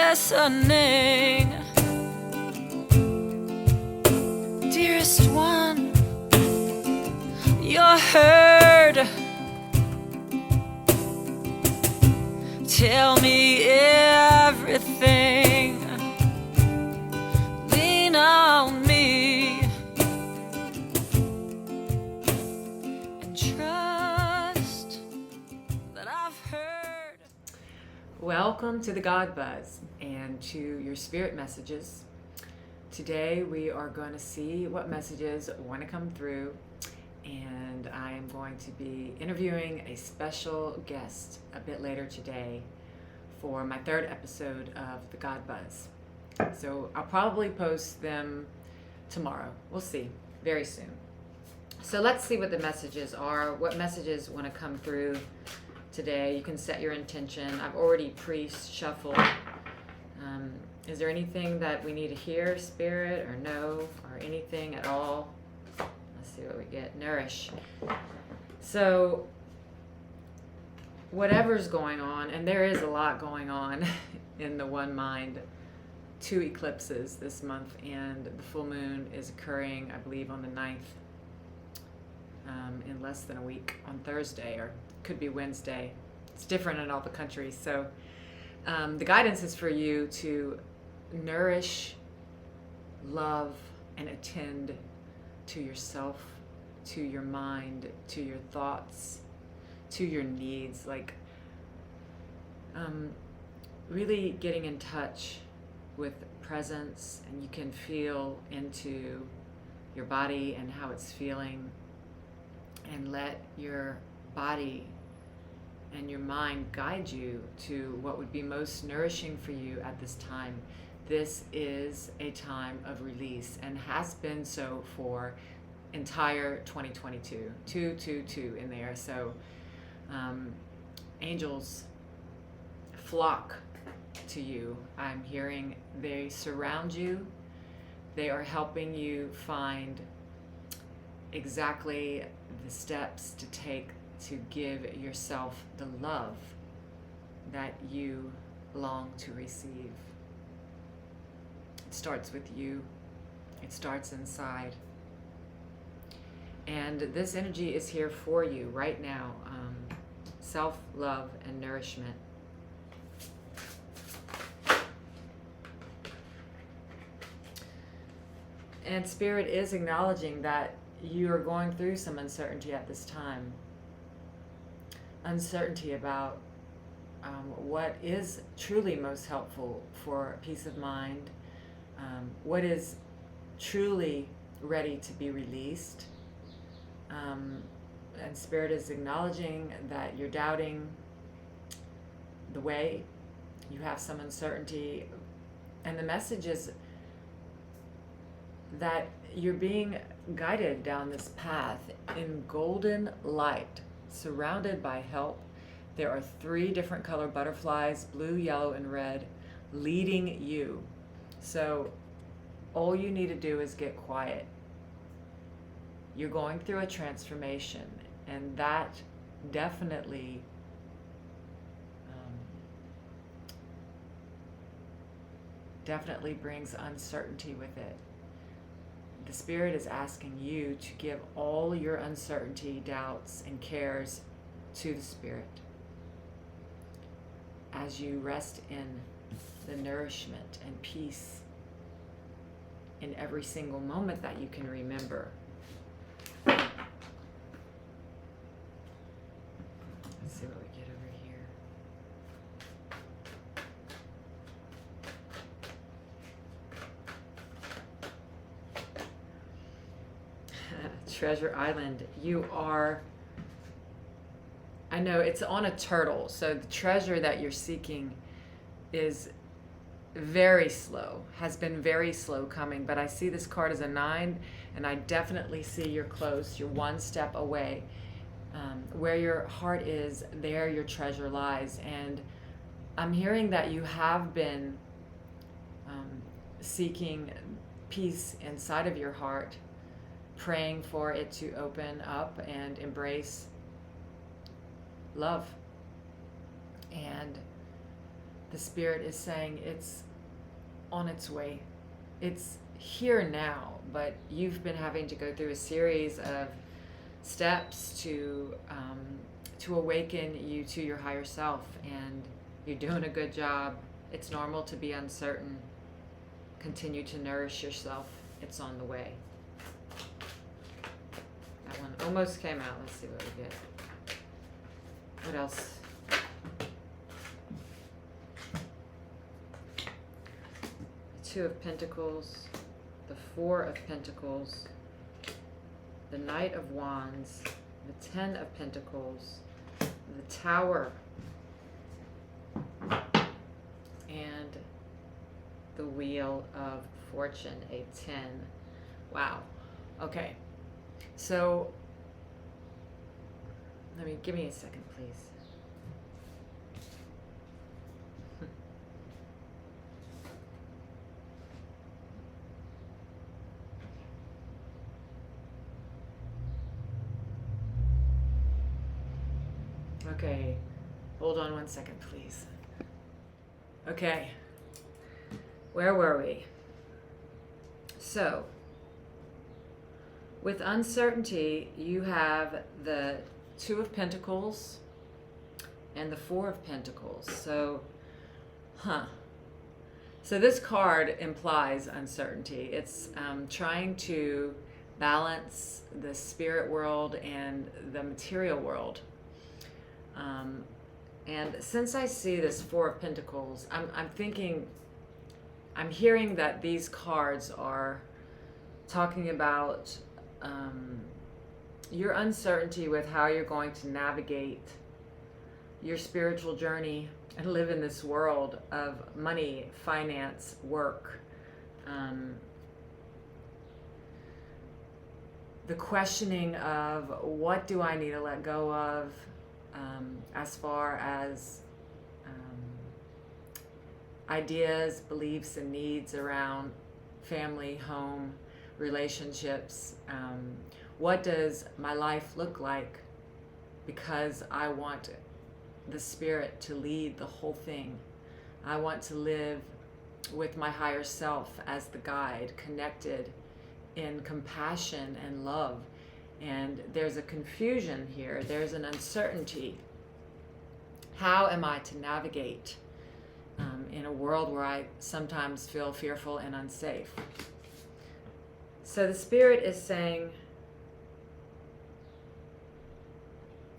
listening. Dearest one, you're heard. Tell me everything. Lean on me and trust that I've heard. Welcome to the God Buzz and to your spirit messages. Today we are going to see what messages want to come through, and I am going to be interviewing a special guest a bit later today for my third episode of the God Buzz. So I'll probably post them tomorrow. We'll see, very soon. So let's see what the messages are, what messages want to come through today. You can set your intention. I've already pre-shuffled. Is there anything that we need to hear, Spirit, or know, or anything at all? Let's see what we get. Nourish. So whatever's going on, and there is a lot going on in the one mind, 2 eclipses this month, and the full moon is occurring, I believe, on the 9th, in less than a week, on Thursday, or could be Wednesday. It's different in all the countries. So the guidance is for you to nourish, love, and attend to yourself, to your mind, to your thoughts, to your needs. Like really getting in touch with presence, and you can feel into your body and how it's feeling, and let your body and your mind guide you to what would be most nourishing for you at this time. This is a time of release, and has been so for entire 2022. 222 in there. So angels flock to you. I'm hearing they surround you. They are helping you find exactly the steps to take to give yourself the love that you long to receive. It starts with you. It starts inside. And this energy is here for you right now. Self-love and nourishment. And Spirit is acknowledging that you are going through some uncertainty at this time. Uncertainty about what is truly most helpful for peace of mind, what is truly ready to be released. And Spirit is acknowledging that you're doubting the way, you have some uncertainty, and the message is that you're being guided down this path in golden light, surrounded by help. There are 3 different color butterflies, blue, yellow, and red, leading you. So all you need to do is get quiet. You're going through a transformation, and that definitely brings uncertainty with it. The Spirit is asking you to give all your uncertainty, doubts, and cares to the Spirit as you rest in the nourishment and peace in every single moment that you can remember. Let's see what we get over here. Treasure Island. You are, I know it's on a turtle, so the treasure that you're seeking is very slow, has been very slow coming, but I see this card as a 9, and I definitely see you're close. You're one step away. Where your heart is, there your treasure lies. And I'm hearing that you have been seeking peace inside of your heart, praying for it to open up and embrace love. And the Spirit is saying it's on its way. It's here now, but you've been having to go through a series of steps to awaken you to your higher self, and you're doing a good job. It's normal to be uncertain. Continue to nourish yourself. It's on the way. That one almost came out. Let's see what we get. What else? The Two of Pentacles, the Four of Pentacles, the Knight of Wands, the Ten of Pentacles, the Tower, and the Wheel of Fortune, a 10. Wow. Okay. So, give me a second, please. Okay, hold on 1 second, please. Okay, where were we? So, with uncertainty, you have the Two of Pentacles and the Four of Pentacles. So, So this card implies uncertainty. It's trying to balance the spirit world and the material world. And since I see this Four of Pentacles, I'm hearing that these cards are talking about your uncertainty with how you're going to navigate your spiritual journey and live in this world of money, finance, work. The questioning of what do I need to let go of, as far as ideas, beliefs, and needs around family, home, relationships. What does my life look like? Because I want the Spirit to lead the whole thing. I want to live with my higher self as the guide, connected in compassion and love. And there's a confusion here. There's an uncertainty. How am I to navigate in a world where I sometimes feel fearful and unsafe? So the Spirit is saying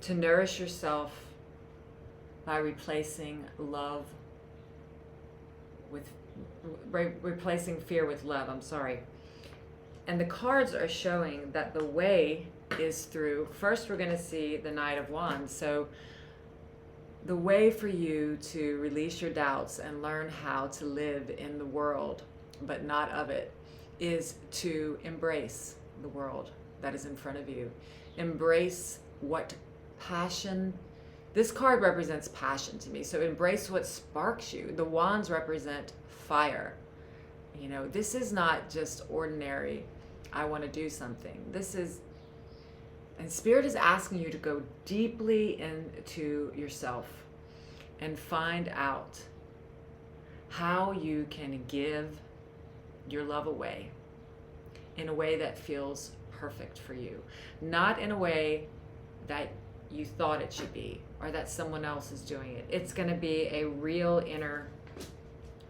to nourish yourself by replacing love with, replacing fear with love, And the cards are showing that the way is through, first we're going to see the Knight of Wands. So the way for you to release your doubts and learn how to live in the world, but not of it, is to embrace the world that is in front of you. Embrace what passion. This card represents passion to me. So embrace what sparks you. The wands represent fire. You know, this is not just ordinary, I want to do something. This is, and Spirit is asking you to go deeply into yourself and find out how you can give your love away in a way that feels perfect for you. Not in a way that you thought it should be or that someone else is doing it. It's going to be a real inner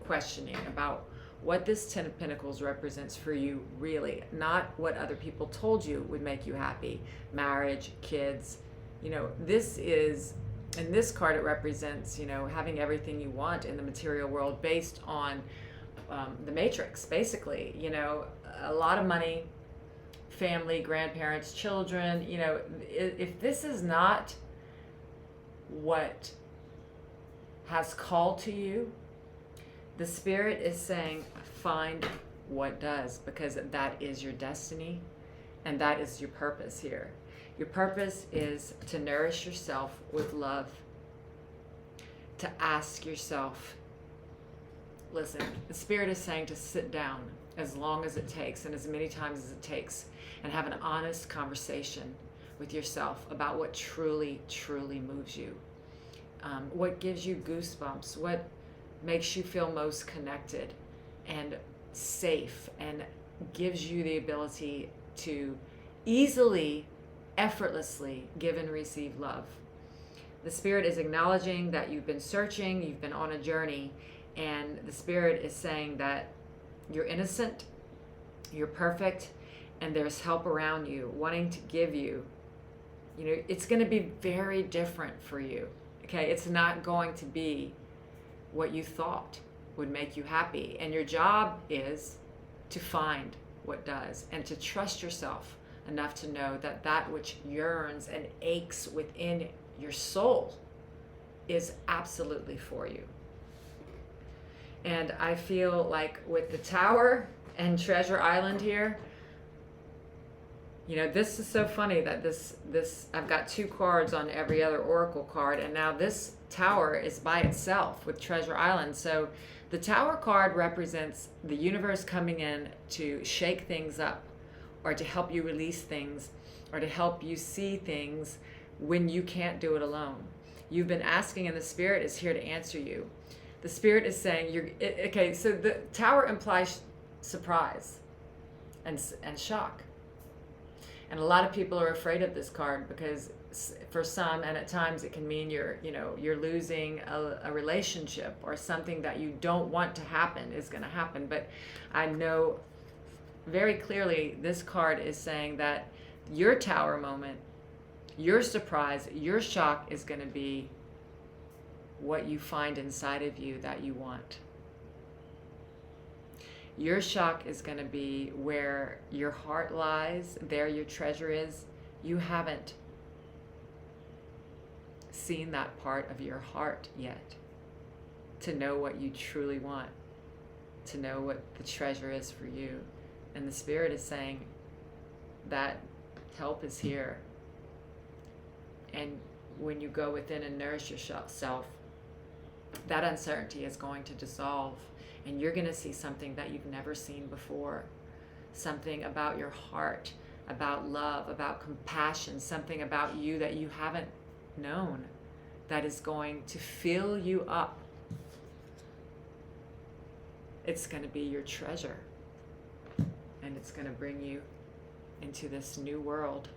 questioning about what this Ten of Pentacles represents for you, really, not what other people told you would make you happy. Marriage, kids, you know, this is, in this card it represents, you know, having everything you want in the material world based on the matrix, basically. You know, a lot of money, family, grandparents, children. You know, if this is not what has called to you, the Spirit is saying, find what does, because that is your destiny and that is your purpose here. Your purpose is to nourish yourself with love, to ask yourself, listen, the Spirit is saying to sit down as long as it takes and as many times as it takes and have an honest conversation with yourself about what truly, truly moves you. What gives you goosebumps, what makes you feel most connected and safe, and gives you the ability to easily, effortlessly give and receive love. The Spirit is acknowledging that you've been searching, you've been on a journey, and the Spirit is saying that you're innocent, you're perfect, and there's help around you wanting to give you. It's going to be very different for you. Okay, it's not going to be what you thought would make you happy. And your job is to find what does, and to trust yourself enough to know that that which yearns and aches within your soul is absolutely for you. And I feel like with the Tower and Treasure Island here, this is so funny that this I've got 2 cards on every other oracle card, and now this Tower is by itself with Treasure Island. So the Tower card represents the universe coming in to shake things up, or to help you release things, or to help you see things when you can't do it alone. You've been asking, and the Spirit is here to answer you. The Spirit is saying, okay, so the Tower implies surprise and shock. And a lot of people are afraid of this card because for some, and at times it can mean you're losing a relationship, or something that you don't want to happen is going to happen. But I know very clearly this card is saying that your Tower moment, your surprise, your shock is going to be what you find inside of you that you want. Your shock is going to be where your heart lies, there your treasure is. You haven't seen that part of your heart yet, to know what you truly want, to know what the treasure is for you. And the Spirit is saying that help is here. And when you go within and nourish yourself, that uncertainty is going to dissolve, and you're going to see something that you've never seen before. Something about your heart, about love, about compassion, something about you that you haven't known, that is going to fill you up. It's going to be your treasure, and it's going to bring you into this new world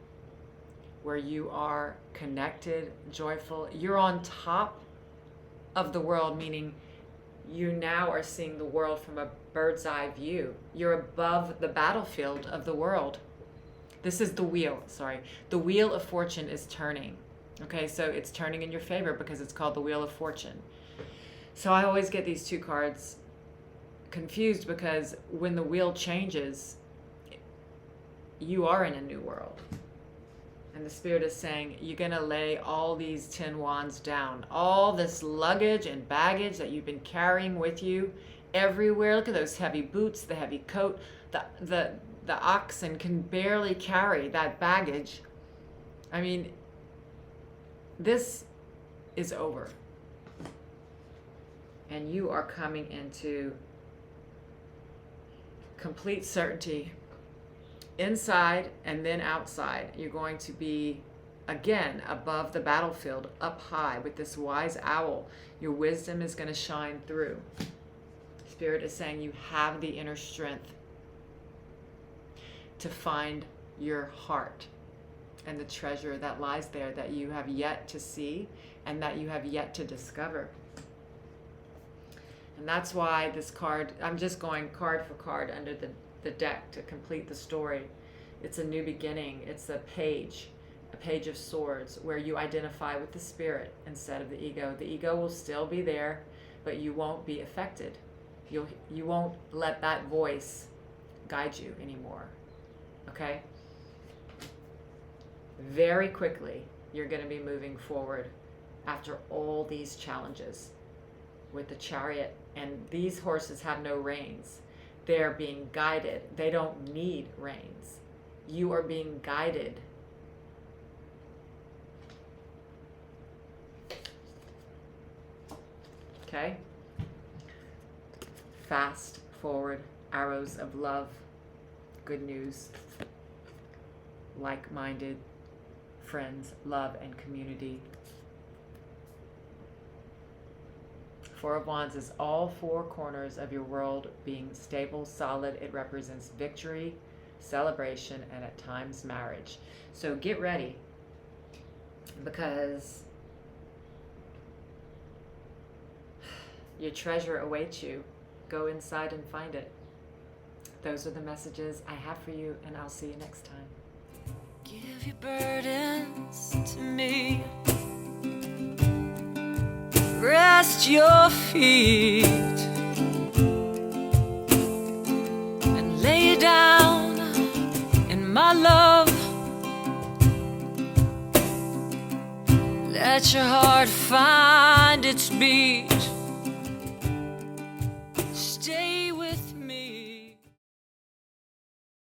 where you are connected, joyful. You're on top of the world, meaning you now are seeing the world from a bird's eye view. You're above the battlefield of the world. This is the wheel, The wheel of fortune is turning. Okay, so it's turning in your favor because it's called the Wheel of Fortune. So I always get these 2 cards confused, because when the wheel changes, you are in a new world. And the Spirit is saying, you're going to lay all these 10 wands down. All this luggage and baggage that you've been carrying with you everywhere. Look at those heavy boots, the heavy coat. The oxen can barely carry that baggage. I mean, this is over. And you are coming into complete certainty. Inside and then outside, you're going to be again above the battlefield, up high with this wise owl. Your wisdom is going to shine through. Spirit is saying you have the inner strength to find your heart and the treasure that lies there that you have yet to see and that you have yet to discover. And that's why this card, I'm just going card for card under the deck to complete the story. It's a new beginning. It's a page of swords, where you identify with the Spirit instead of the ego. The ego will still be there, but you won't be affected. You won't let that voice guide you anymore. Okay? Very quickly, you're going to be moving forward after all these challenges with the Chariot, and these horses have no reins. They're being guided. They don't need reins. You are being guided. Okay? Fast forward arrows of love, good news, like-minded friends, love, and community. Four of Wands is all four corners of your world being stable, solid. It represents victory, celebration, and at times marriage. So get ready, because your treasure awaits you. Go inside and find it. Those are the messages I have for you, and I'll see you next time. Give your burdens to me. Rest your feet and lay down in my love. Let your heart find its beat.